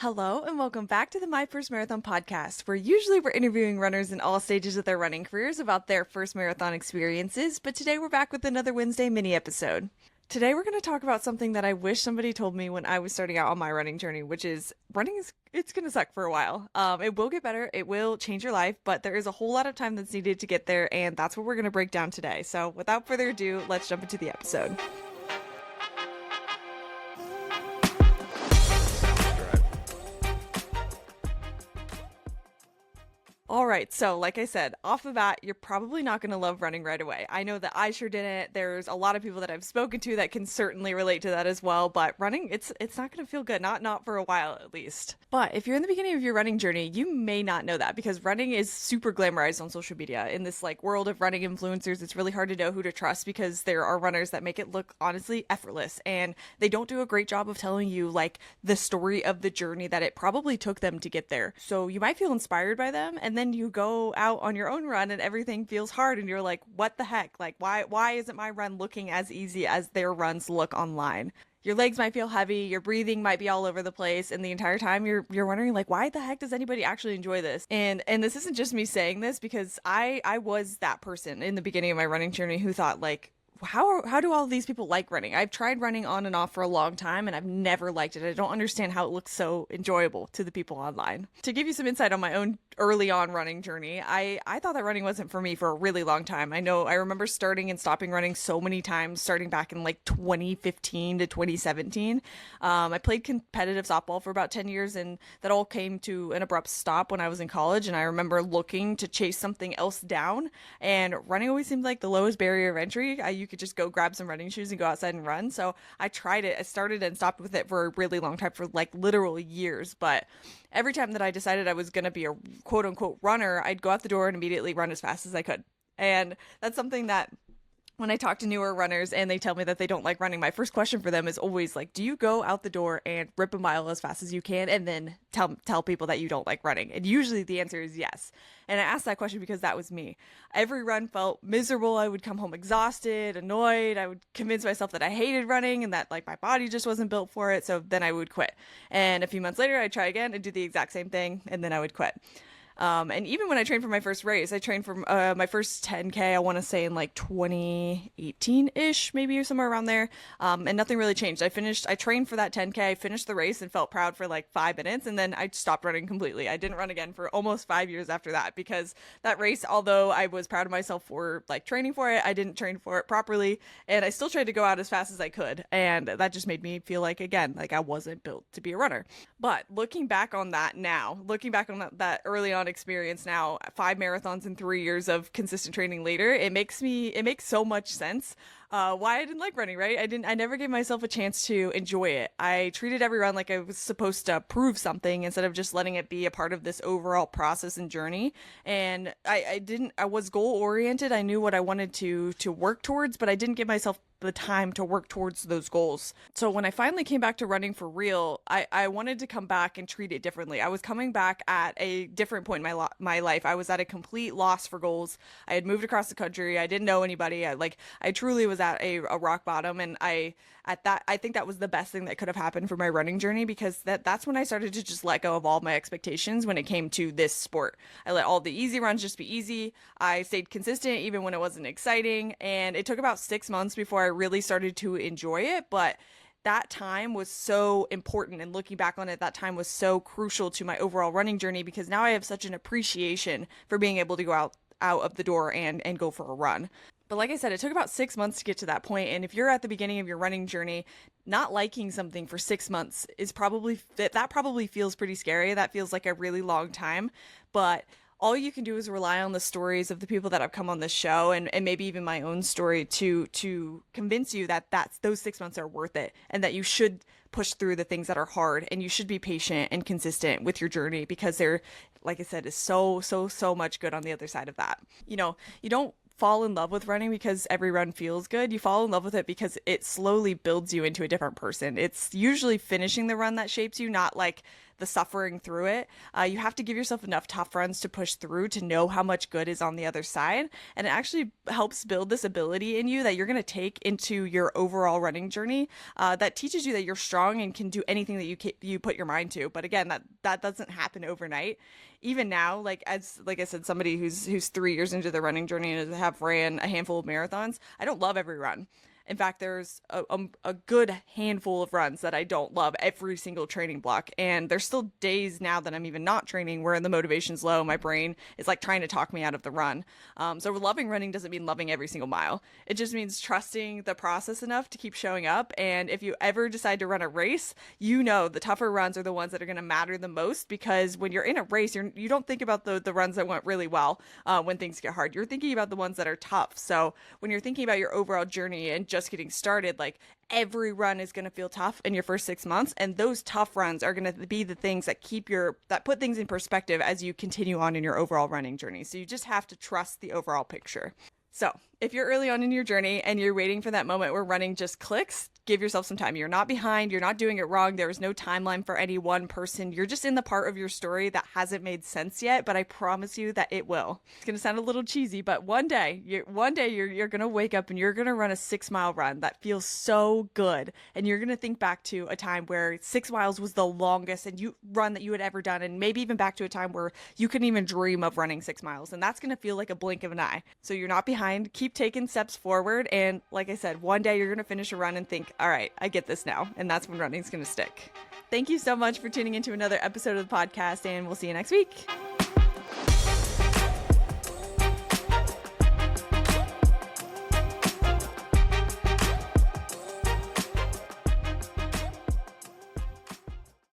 Hello and welcome back to the My First Marathon podcast, where usually we're interviewing runners in all stages of their running careers about their first marathon experiences, but today we're back with another Wednesday mini episode. Today we're going to talk about something that I wish somebody told me when I was starting out on my running journey, which is running is it's going to suck for a while. It will get better, it will change your life, but there is a whole lot of time that's needed to get there, and that's what we're going to break down today. So without further ado, let's jump into the episode. All right, so like I said, off the bat, you're probably not going to love running right away. I know that I sure didn't. There's a lot of people that I've spoken to that can certainly relate to that as well, but running, it's not going to feel good, not for a while at least. But if you're in the beginning of your running journey, you may not know that because running is super glamorized on social media. In this like world of running influencers, it's really hard to know who to trust because there are runners that make it look honestly effortless and they don't do a great job of telling you like the story of the journey that it probably took them to get there. So you might feel inspired by them and then you go out on your own run and everything feels hard and you're like, what the heck? Like why isn't my run looking as easy as their runs look online? Your legs might feel heavy, your breathing might be all over the place, and the entire time you're wondering like, why the heck does anybody actually enjoy this? And this isn't just me saying this because I was that person in the beginning of my running journey who thought like, how do all these people like running? I've tried running on and off for a long time and I've never liked it. I don't understand how it looks so enjoyable to the people online. To give you some insight on my own early on running journey, I thought that running wasn't for me for a really long time. I remember starting and stopping running so many times, starting back in like 2015 to 2017. I played competitive softball for about 10 years and that all came to an abrupt stop when I was in college. And I remember looking to chase something else down, and running always seemed like the lowest barrier of entry. You could just go grab some running shoes and go outside and run. So I tried it. I started and stopped with it for a really long time, for like literal years. But every time that I decided I was going to be a quote unquote runner, I'd go out the door and immediately run as fast as I could. And that's something that when I talk to newer runners and they tell me that they don't like running, my first question for them is always like, do you go out the door and rip a mile as fast as you can and then tell people that you don't like running? And usually the answer is yes. And I asked that question because that was me. Every run felt miserable. I would come home exhausted, annoyed. I would convince myself that I hated running and that like my body just wasn't built for it. So then I would quit. And a few months later, I'd try again and do the exact same thing. And then I would quit. And even when I trained for my first race, I trained for my first 10K, I want to say in like 2018-ish, maybe or somewhere around there. And nothing really changed. I trained for that 10K, finished the race and felt proud for like 5 minutes. And then I stopped running completely. I didn't run again for almost 5 years after that because that race, although I was proud of myself for like training for it, I didn't train for it properly. And I still tried to go out as fast as I could. And that just made me feel like, again, like I wasn't built to be a runner. But looking back on that now, looking back on that early on experience now, 5 marathons and 3 years of consistent training later, it makes so much sense why I didn't like running, right? I never gave myself a chance to enjoy it. I treated every run like I was supposed to prove something instead of just letting it be a part of this overall process and journey. And I was goal oriented. I knew what I wanted to work towards, but I didn't give myself the time to work towards those goals. So when I finally came back to running for real, I wanted to come back and treat it differently. I was coming back at a different point in my life. I was at a complete loss for goals. I had moved across the country. I didn't know anybody. I truly was at a rock bottom, and I think that was the best thing that could have happened for my running journey because that's when I started to just let go of all my expectations when it came to this sport. I let all the easy runs just be easy. I stayed consistent even when it wasn't exciting, and it took about 6 months before I really started to enjoy it, but that time was so important, and looking back on it, that time was so crucial to my overall running journey because now I have such an appreciation for being able to go out of the door and go for a run. But like I said, it took about 6 months to get to that point. And if you're at the beginning of your running journey, not liking something for 6 months is that probably feels pretty scary. That feels like a really long time. But all you can do is rely on the stories of the people that have come on this show and maybe even my own story to convince you that those 6 months are worth it and that you should push through the things that are hard and you should be patient and consistent with your journey because there, like I said, is so much good on the other side of that. You don't fall in love with running because every run feels good. You fall in love with it because it slowly builds you into a different person. It's usually finishing the run that shapes you, not like the suffering through it. You have to give yourself enough tough runs to push through to know how much good is on the other side. And it actually helps build this ability in you that you're going to take into your overall running journey, that teaches you that you're strong and can do anything that you put your mind to. But again, that doesn't happen overnight. Even now, like I said, somebody who's 3 years into the running journey and have ran a handful of marathons, I don't love every run. In fact, there's a good handful of runs that I don't love every single training block. And there's still days now that I'm even not training where the motivation's low. My brain is like trying to talk me out of the run. So loving running doesn't mean loving every single mile. It just means trusting the process enough to keep showing up. And if you ever decide to run a race, you know the tougher runs are the ones that are going to matter the most, because when you're in a race, you don't think about the runs that went really well when things get hard. You're thinking about the ones that are tough. So when you're thinking about your overall journey and just getting started, like every run is going to feel tough in your first 6 months, and those tough runs are going to be the things that that put things in perspective as you continue on in your overall running journey. So you just have to trust the overall picture. So if you're early on in your journey and you're waiting for that moment where running just clicks, give yourself some time. You're not behind. You're not doing it wrong. There is no timeline for any one person. You're just in the part of your story that hasn't made sense yet, but I promise you that it will. It's going to sound a little cheesy, but one day you're going to wake up and you're going to run a 6-mile run that feels so good. And you're going to think back to a time where 6 miles was the longest run that you had ever done. And maybe even back to a time where you couldn't even dream of running 6 miles. And that's going to feel like a blink of an eye. So you're not behind. Keep taking steps forward. And like I said, one day you're going to finish a run and think, all right, I get this now. And that's when running's going to stick. Thank you so much for tuning into another episode of the podcast, and we'll see you next week.